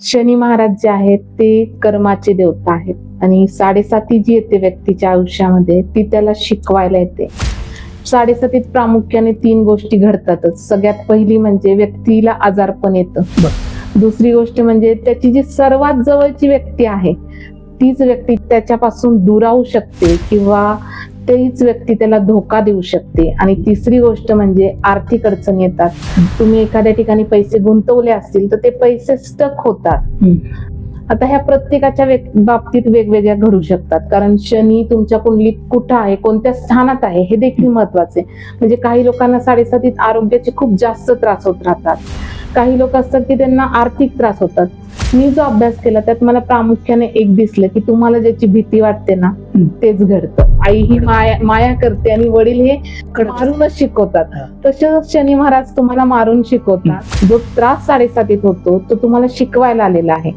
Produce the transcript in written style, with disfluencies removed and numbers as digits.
शनी महाराज जे आहेत ते कर्माचे देवता आहेत आणि साडेसाती जी येते व्यक्तीच्या आयुष्यामध्ये ती त्याला शिकवायला येते. साडेसातीत प्रामुख्याने 3 गोष्टी घडतातच. सगळ्यात पहिली म्हणजे व्यक्तीला आजारपण येतं. दुसरी गोष्ट म्हणजे त्याची जी सर्वात जवळची व्यक्ती आहे तीच व्यक्ती त्याच्यापासून दुरावू शकते किंवा तीच व्यक्ती त्याला धोका देऊ शकते. आणि तिसरी गोष्ट म्हणजे आर्थिक अडचणी येतात. तुम्ही एखाद्या ठिकाणी पैसे गुंतवले असतील तर ते पैसे स्टक होतात. आता ह्या प्रत्येकाच्या बाबतीत वेगवेगळ्या घडू शकतात, कारण शनी तुमच्या कुंडलीत कुठं आहे, कोणत्या स्थानात आहे हे देखील महत्वाचे. म्हणजे काही लोकांना साडेसातीत आरोग्याचे खूप जास्त त्रास होत राहतात. काही लोक असतात की त्यांना आर्थिक त्रास होतात. मी जो अभ्यास केला त्यात मला प्रामुख्याने एक दिसलं की तुम्हाला ज्याची भीती वाटते ना तेच घडतं. आई ही माया करते आणि वडील हे मारूनच शिकवतात. तसंच शनी महाराज तुम्हाला मारून शिकवतात. जो त्रास साडेसातीत होतो तो तुम्हाला शिकवायला आलेला आहे.